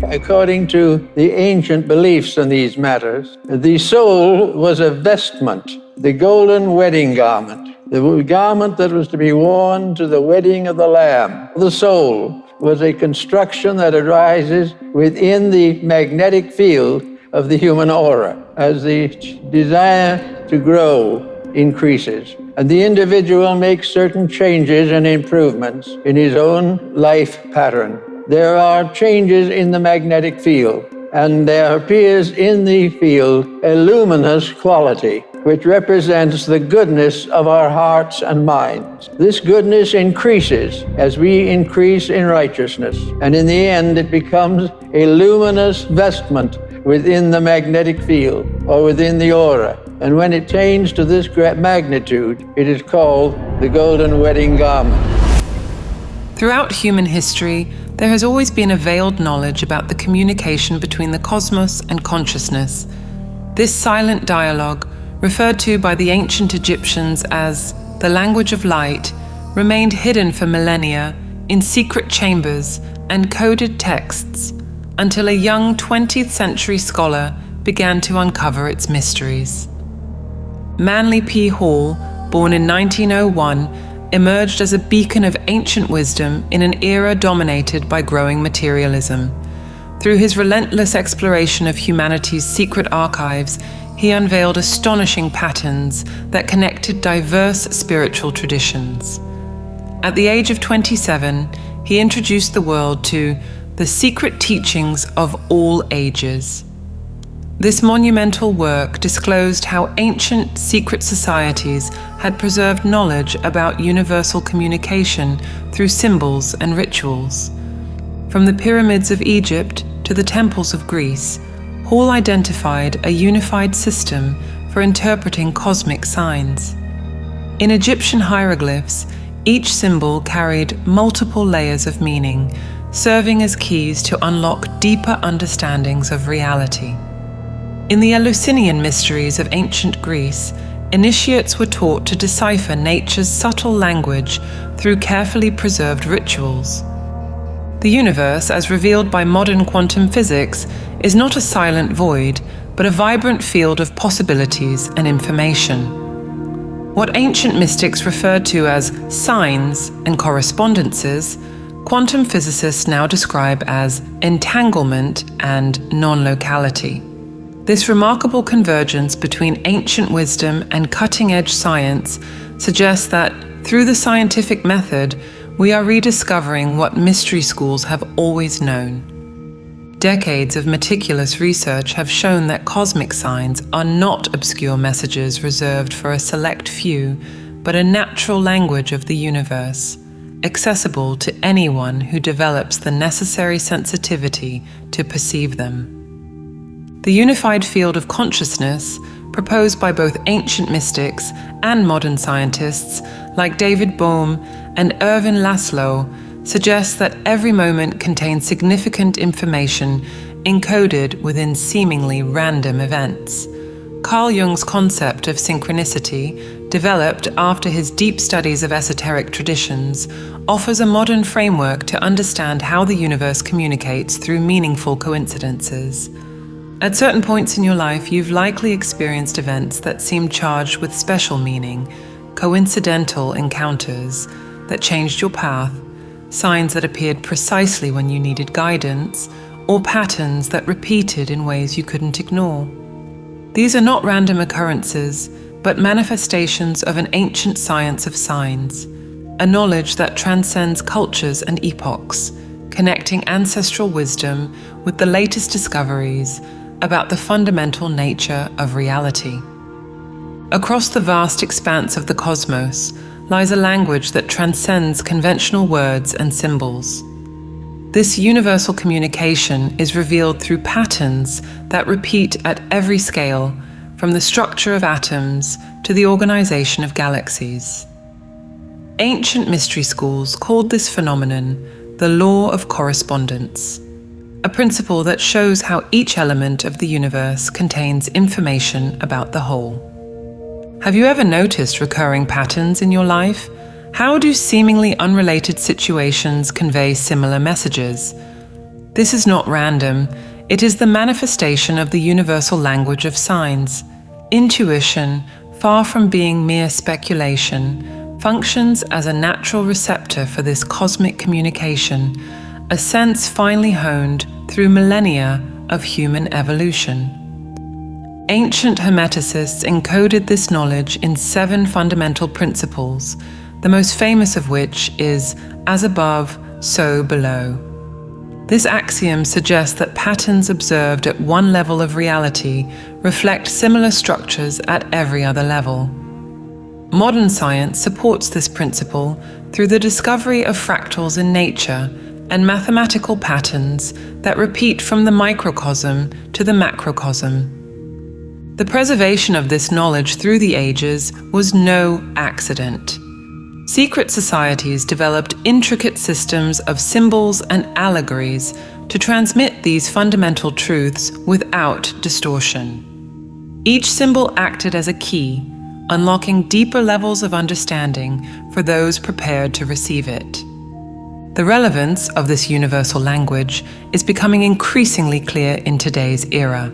According to the ancient beliefs in these matters, the soul was a vestment, the golden wedding garment, the garment that was to be worn to the wedding of the Lamb. The soul was a construction that arises within the magnetic field of the human aura as the desire to grow increases. And the individual makes certain changes and improvements in his own life pattern. There are changes in the magnetic field, and there appears in the field a luminous quality, which represents the goodness of our hearts and minds. This goodness increases as we increase in righteousness, and in the end it becomes a luminous vestment within the magnetic field or within the aura. And when it attains to this great magnitude, it is called the golden wedding garment. Throughout human history, there has always been a veiled knowledge about the communication between the cosmos and consciousness. This silent dialogue, referred to by the ancient Egyptians as the language of light, remained hidden for millennia in secret chambers and coded texts until a young 20th century scholar began to uncover its mysteries. Manly P. Hall, born in 1901, emerged as a beacon of ancient wisdom in an era dominated by growing materialism. Through his relentless exploration of humanity's secret archives, he unveiled astonishing patterns that connected diverse spiritual traditions. At the age of 27, he introduced the world to the secret teachings of all ages. This monumental work disclosed how ancient secret societies had preserved knowledge about universal communication through symbols and rituals. From the pyramids of Egypt to the temples of Greece, Hall identified a unified system for interpreting cosmic signs. In Egyptian hieroglyphs, each symbol carried multiple layers of meaning, serving as keys to unlock deeper understandings of reality. In the Eleusinian mysteries of ancient Greece, initiates were taught to decipher nature's subtle language through carefully preserved rituals. The universe, as revealed by modern quantum physics, is not a silent void, but a vibrant field of possibilities and information. What ancient mystics referred to as signs and correspondences, quantum physicists now describe as entanglement and non-locality. This remarkable convergence between ancient wisdom and cutting-edge science suggests that, through the scientific method, we are rediscovering what mystery schools have always known. Decades of meticulous research have shown that cosmic signs are not obscure messages reserved for a select few, but a natural language of the universe, accessible to anyone who develops the necessary sensitivity to perceive them. The unified field of consciousness, proposed by both ancient mystics and modern scientists like David Bohm and Erwin Laszlo, suggests that every moment contains significant information encoded within seemingly random events. Carl Jung's concept of synchronicity, developed after his deep studies of esoteric traditions, offers a modern framework to understand how the universe communicates through meaningful coincidences. At certain points in your life, you've likely experienced events that seem charged with special meaning, coincidental encounters that changed your path, signs that appeared precisely when you needed guidance, or patterns that repeated in ways you couldn't ignore. These are not random occurrences, but manifestations of an ancient science of signs, a knowledge that transcends cultures and epochs, connecting ancestral wisdom with the latest discoveries about the fundamental nature of reality. Across the vast expanse of the cosmos lies a language that transcends conventional words and symbols. This universal communication is revealed through patterns that repeat at every scale, from the structure of atoms to the organization of galaxies. Ancient mystery schools called this phenomenon the law of correspondence, a principle that shows how each element of the universe contains information about the whole. Have you ever noticed recurring patterns in your life? How do seemingly unrelated situations convey similar messages? This is not random. It is the manifestation of the universal language of signs. Intuition, far from being mere speculation, functions as a natural receptor for this cosmic communication, a sense finely honed through millennia of human evolution. Ancient Hermeticists encoded this knowledge in 7 fundamental principles, the most famous of which is as above, so below. This axiom suggests that patterns observed at one level of reality reflect similar structures at every other level. Modern science supports this principle through the discovery of fractals in nature and mathematical patterns that repeat from the microcosm to the macrocosm. The preservation of this knowledge through the ages was no accident. Secret societies developed intricate systems of symbols and allegories to transmit these fundamental truths without distortion. Each symbol acted as a key, unlocking deeper levels of understanding for those prepared to receive it. The relevance of this universal language is becoming increasingly clear in today's era.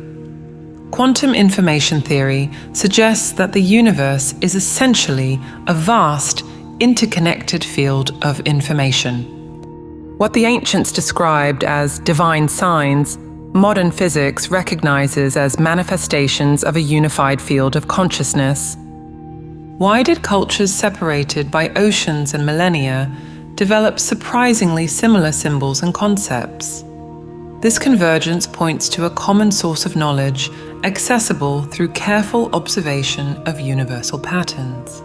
Quantum information theory suggests that the universe is essentially a vast, interconnected field of information. What the ancients described as divine signs, modern physics recognizes as manifestations of a unified field of consciousness. Why did cultures separated by oceans and millennia develop surprisingly similar symbols and concepts? This convergence points to a common source of knowledge accessible through careful observation of universal patterns.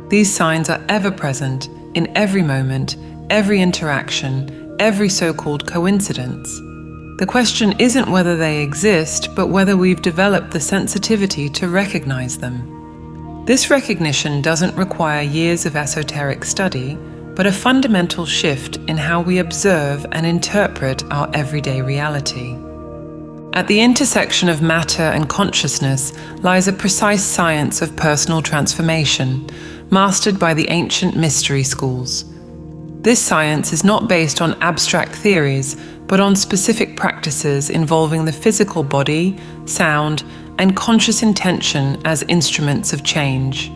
These signs are ever present in every moment, every interaction, every so-called coincidence. The question isn't whether they exist, but whether we've developed the sensitivity to recognize them. This recognition doesn't require years of esoteric study, but a fundamental shift in how we observe and interpret our everyday reality. At the intersection of matter and consciousness lies a precise science of personal transformation, mastered by the ancient mystery schools. This science is not based on abstract theories, but on specific practices involving the physical body, sound, and conscious intention as instruments of change.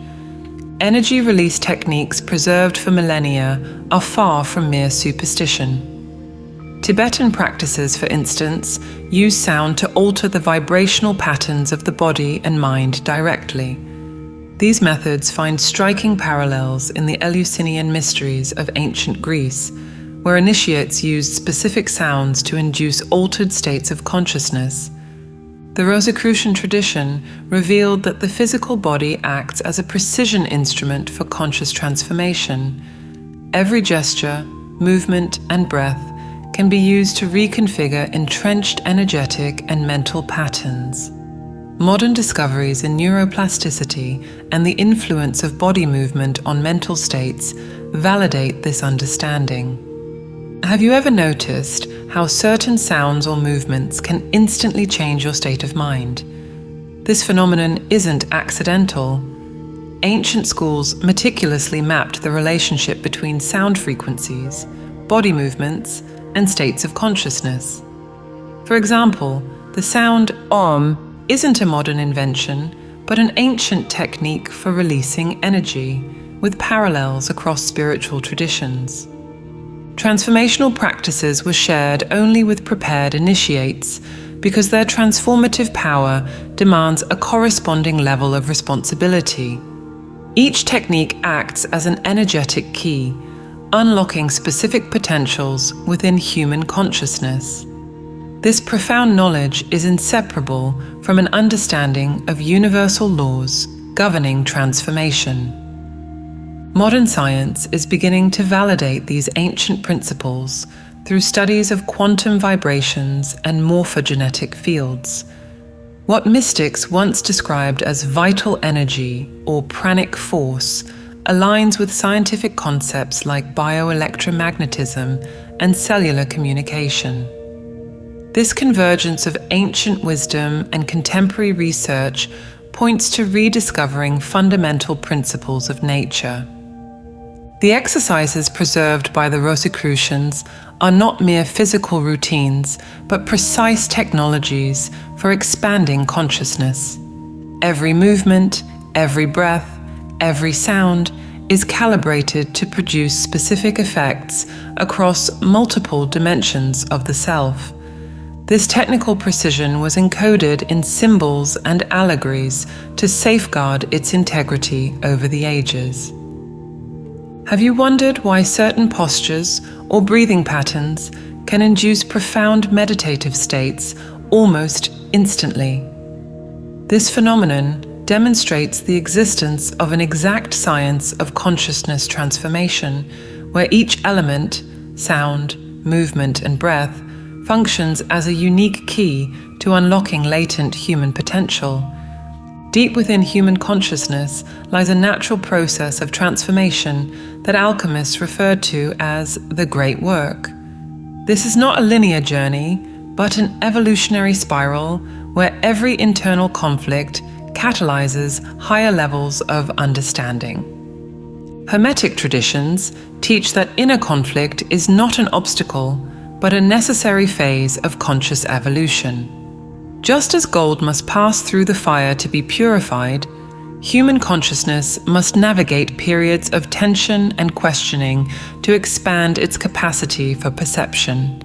Energy release techniques preserved for millennia are far from mere superstition. Tibetan practices, for instance, use sound to alter the vibrational patterns of the body and mind directly. These methods find striking parallels in the Eleusinian mysteries of ancient Greece, where initiates used specific sounds to induce altered states of consciousness. The Rosicrucian tradition revealed that the physical body acts as a precision instrument for conscious transformation. Every gesture, movement, and breath can be used to reconfigure entrenched energetic and mental patterns. Modern discoveries in neuroplasticity and the influence of body movement on mental states validate this understanding. Have you ever noticed how certain sounds or movements can instantly change your state of mind? This phenomenon isn't accidental. Ancient schools meticulously mapped the relationship between sound frequencies, body movements, and states of consciousness. For example, the sound Om isn't a modern invention, but an ancient technique for releasing energy, with parallels across spiritual traditions. Transformational practices were shared only with prepared initiates, because their transformative power demands a corresponding level of responsibility. Each technique acts as an energetic key, unlocking specific potentials within human consciousness. This profound knowledge is inseparable from an understanding of universal laws governing transformation. Modern science is beginning to validate these ancient principles through studies of quantum vibrations and morphogenetic fields. What mystics once described as vital energy or pranic force aligns with scientific concepts like bioelectromagnetism and cellular communication. This convergence of ancient wisdom and contemporary research points to rediscovering fundamental principles of nature. The exercises preserved by the Rosicrucians are not mere physical routines, but precise technologies for expanding consciousness. Every movement, every breath, every sound is calibrated to produce specific effects across multiple dimensions of the self. This technical precision was encoded in symbols and allegories to safeguard its integrity over the ages. Have you wondered why certain postures or breathing patterns can induce profound meditative states almost instantly? This phenomenon demonstrates the existence of an exact science of consciousness transformation, where each element, sound, movement, and breath, functions as a unique key to unlocking latent human potential. Deep within human consciousness lies a natural process of transformation that alchemists referred to as the Great Work. This is not a linear journey, but an evolutionary spiral where every internal conflict catalyzes higher levels of understanding. Hermetic traditions teach that inner conflict is not an obstacle, but a necessary phase of conscious evolution. Just as gold must pass through the fire to be purified, human consciousness must navigate periods of tension and questioning to expand its capacity for perception.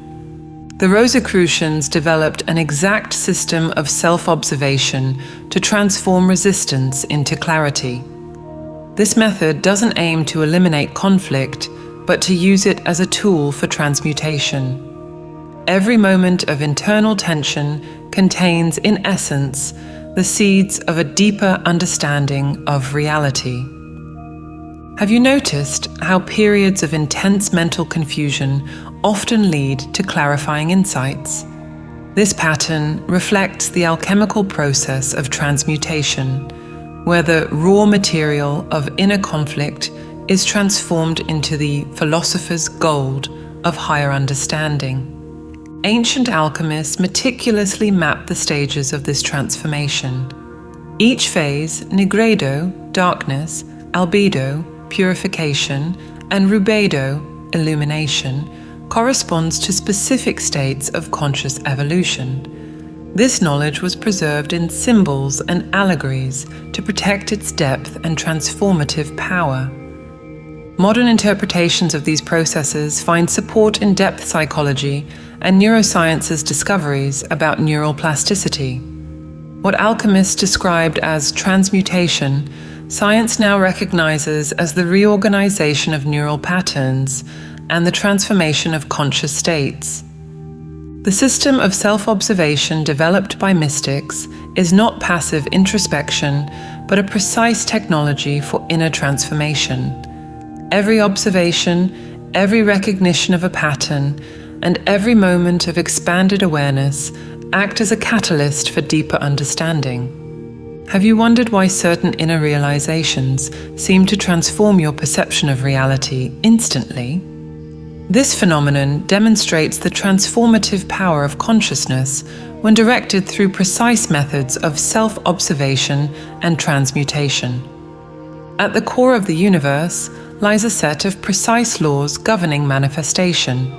The Rosicrucians developed an exact system of self-observation to transform resistance into clarity. This method doesn't aim to eliminate conflict, but to use it as a tool for transmutation. Every moment of internal tension contains, in essence, the seeds of a deeper understanding of reality. Have you noticed how periods of intense mental confusion often lead to clarifying insights? This pattern reflects the alchemical process of transmutation, where the raw material of inner conflict is transformed into the philosopher's gold of higher understanding. Ancient alchemists meticulously mapped the stages of this transformation. Each phase, nigredo, darkness, albedo, purification, and rubedo, illumination, corresponds to specific states of conscious evolution. This knowledge was preserved in symbols and allegories to protect its depth and transformative power. Modern interpretations of these processes find support in depth psychology and neuroscience's discoveries about neural plasticity. What alchemists described as transmutation, science now recognizes as the reorganization of neural patterns and the transformation of conscious states. The system of self-observation developed by mystics is not passive introspection, but a precise technology for inner transformation. Every observation, every recognition of a pattern, and every moment of expanded awareness act as a catalyst for deeper understanding. Have you wondered why certain inner realizations seem to transform your perception of reality instantly? This phenomenon demonstrates the transformative power of consciousness when directed through precise methods of self-observation and transmutation. At the core of the universe lies a set of precise laws governing manifestation.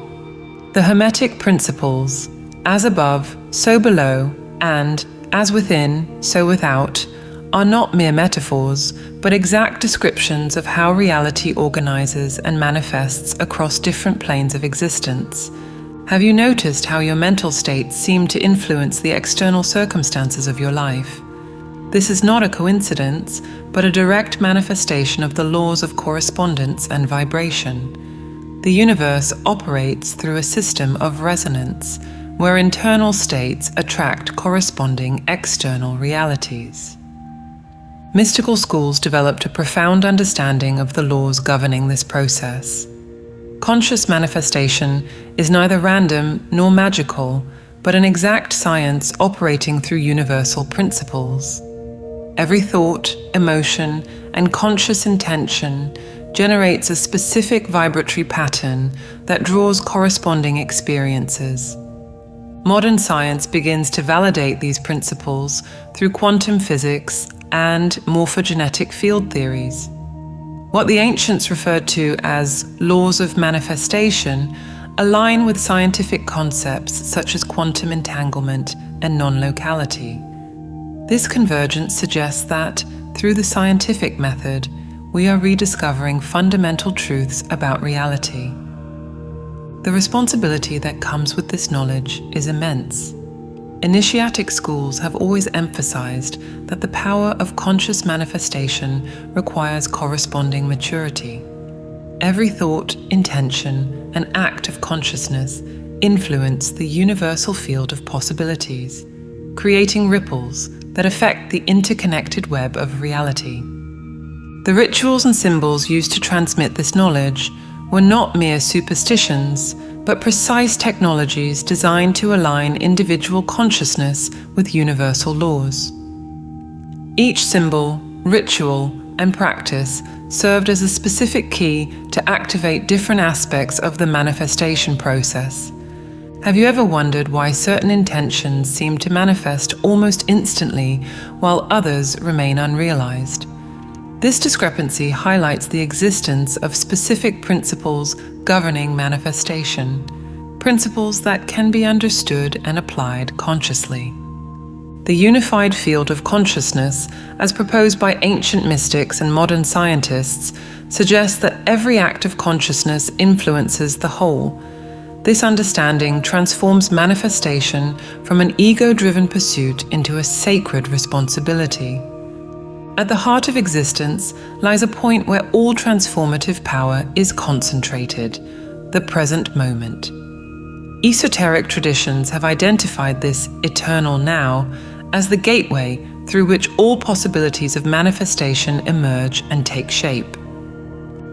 The Hermetic principles, as above, so below, and as within, so without, are not mere metaphors, but exact descriptions of how reality organizes and manifests across different planes of existence. Have you noticed how your mental states seem to influence the external circumstances of your life? This is not a coincidence, but a direct manifestation of the laws of correspondence and vibration. The universe operates through a system of resonance, where internal states attract corresponding external realities. Mystical schools developed a profound understanding of the laws governing this process. Conscious manifestation is neither random nor magical, but an exact science operating through universal principles. Every thought, emotion, and conscious intention generates a specific vibratory pattern that draws corresponding experiences. Modern science begins to validate these principles through quantum physics and morphogenetic field theories. What the ancients referred to as laws of manifestation align with scientific concepts such as quantum entanglement and non-locality. This convergence suggests that, through the scientific method, we are rediscovering fundamental truths about reality. The responsibility that comes with this knowledge is immense. Initiatic schools have always emphasized that the power of conscious manifestation requires corresponding maturity. Every thought, intention, and act of consciousness influence the universal field of possibilities, creating ripples that affect the interconnected web of reality. The rituals and symbols used to transmit this knowledge were not mere superstitions, but precise technologies designed to align individual consciousness with universal laws. Each symbol, ritual, and practice served as a specific key to activate different aspects of the manifestation process. Have you ever wondered why certain intentions seem to manifest almost instantly while others remain unrealized? This discrepancy highlights the existence of specific principles governing manifestation, principles that can be understood and applied consciously. The unified field of consciousness, as proposed by ancient mystics and modern scientists, suggests that every act of consciousness influences the whole. This understanding transforms manifestation from an ego-driven pursuit into a sacred responsibility. At the heart of existence lies a point where all transformative power is concentrated, the present moment. Esoteric traditions have identified this eternal now as the gateway through which all possibilities of manifestation emerge and take shape.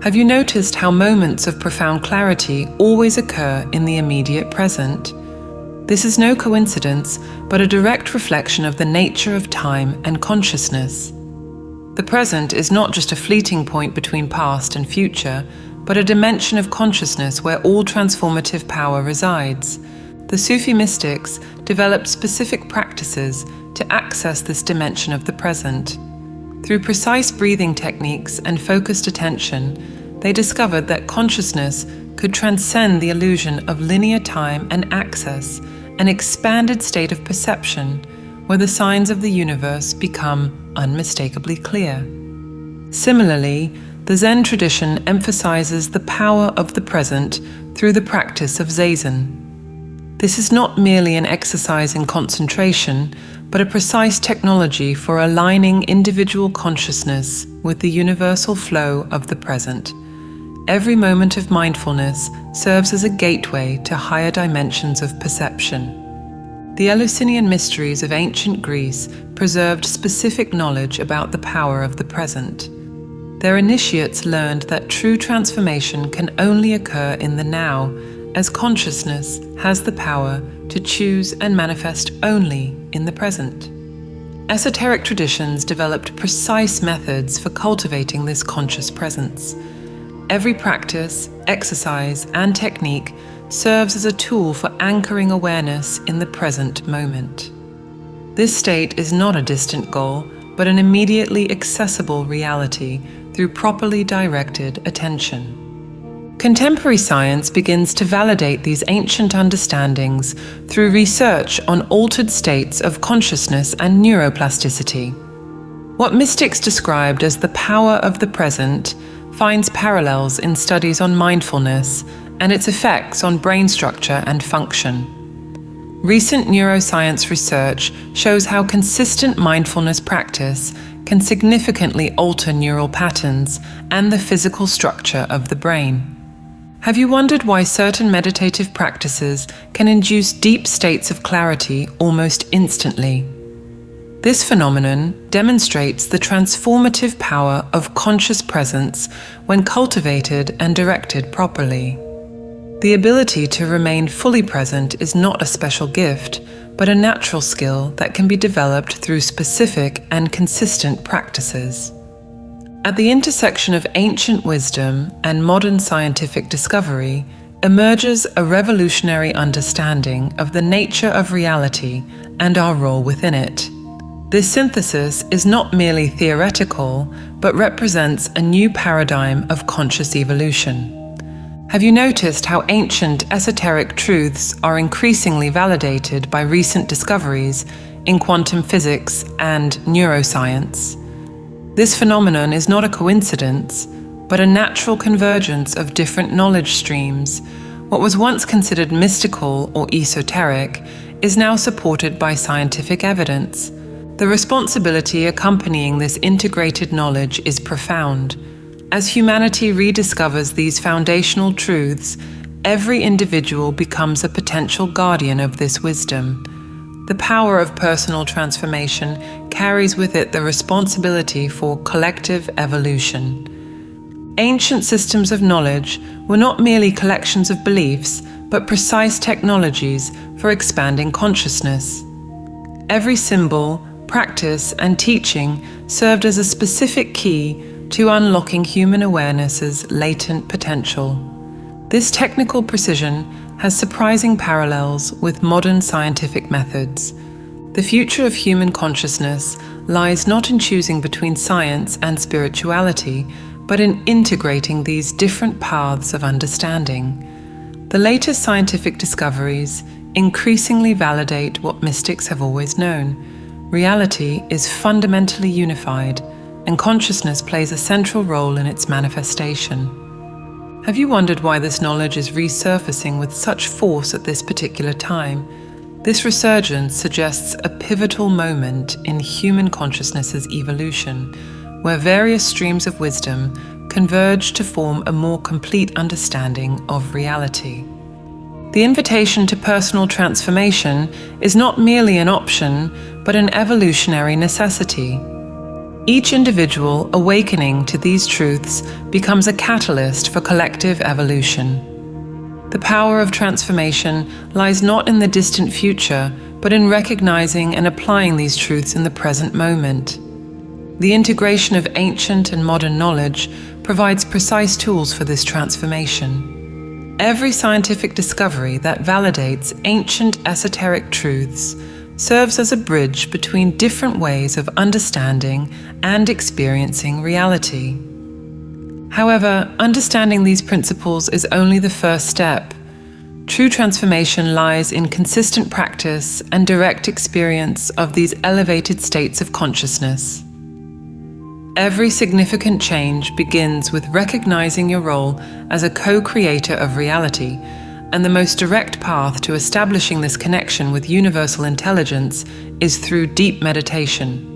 Have you noticed how moments of profound clarity always occur in the immediate present? This is no coincidence, but a direct reflection of the nature of time and consciousness. The present is not just a fleeting point between past and future, but a dimension of consciousness where all transformative power resides. The Sufi mystics developed specific practices to access this dimension of the present. Through precise breathing techniques and focused attention, they discovered that consciousness could transcend the illusion of linear time and access an expanded state of perception where the signs of the universe become unmistakably clear. Similarly, the Zen tradition emphasizes the power of the present through the practice of Zazen. This is not merely an exercise in concentration, but a precise technology for aligning individual consciousness with the universal flow of the present. Every moment of mindfulness serves as a gateway to higher dimensions of perception. The Eleusinian mysteries of ancient Greece preserved specific knowledge about the power of the present. Their initiates learned that true transformation can only occur in the now, as consciousness has the power to choose and manifest only in the present. Esoteric traditions developed precise methods for cultivating this conscious presence. Every practice, exercise, and technique serves as a tool for anchoring awareness in the present moment. This state is not a distant goal, but an immediately accessible reality through properly directed attention. Contemporary science begins to validate these ancient understandings through research on altered states of consciousness and neuroplasticity. What mystics described as the power of the present finds parallels in studies on mindfulness and its effects on brain structure and function. Recent neuroscience research shows how consistent mindfulness practice can significantly alter neural patterns and the physical structure of the brain. Have you wondered why certain meditative practices can induce deep states of clarity almost instantly? This phenomenon demonstrates the transformative power of conscious presence when cultivated and directed properly. The ability to remain fully present is not a special gift, but a natural skill that can be developed through specific and consistent practices. At the intersection of ancient wisdom and modern scientific discovery emerges a revolutionary understanding of the nature of reality and our role within it. This synthesis is not merely theoretical, but represents a new paradigm of conscious evolution. Have you noticed how ancient esoteric truths are increasingly validated by recent discoveries in quantum physics and neuroscience? This phenomenon is not a coincidence, but a natural convergence of different knowledge streams. What was once considered mystical or esoteric is now supported by scientific evidence. The responsibility accompanying this integrated knowledge is profound. As humanity rediscovers these foundational truths, every individual becomes a potential guardian of this wisdom. The power of personal transformation carries with it the responsibility for collective evolution. Ancient systems of knowledge were not merely collections of beliefs, but precise technologies for expanding consciousness. Every symbol, practice, and teaching served as a specific key to unlocking human awareness's latent potential. This technical precision has surprising parallels with modern scientific methods. The future of human consciousness lies not in choosing between science and spirituality, but in integrating these different paths of understanding. The latest scientific discoveries increasingly validate what mystics have always known. Reality is fundamentally unified, and consciousness plays a central role in its manifestation. Have you wondered why this knowledge is resurfacing with such force at this particular time? This resurgence suggests a pivotal moment in human consciousness's evolution, where various streams of wisdom converge to form a more complete understanding of reality. The invitation to personal transformation is not merely an option, but an evolutionary necessity. Each individual awakening to these truths becomes a catalyst for collective evolution. The power of transformation lies not in the distant future, but in recognizing and applying these truths in the present moment. The integration of ancient and modern knowledge provides precise tools for this transformation. Every scientific discovery that validates ancient esoteric truths serves as a bridge between different ways of understanding and experiencing reality. However, understanding these principles is only the first step. True transformation lies in consistent practice and direct experience of these elevated states of consciousness. Every significant change begins with recognizing your role as a co-creator of reality, and the most direct path to establishing this connection with universal intelligence is through deep meditation.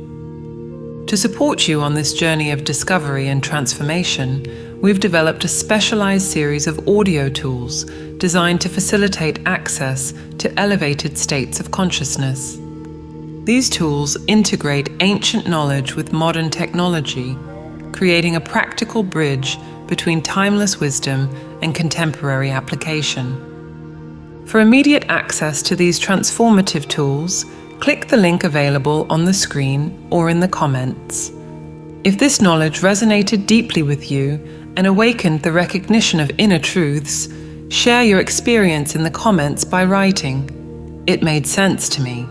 To support you on this journey of discovery and transformation, we've developed a specialized series of audio tools designed to facilitate access to elevated states of consciousness. These tools integrate ancient knowledge with modern technology, creating a practical bridge between timeless wisdom and contemporary application. For immediate access to these transformative tools, click the link available on the screen or in the comments. If this knowledge resonated deeply with you and awakened the recognition of inner truths, share your experience in the comments by writing, "It made sense to me."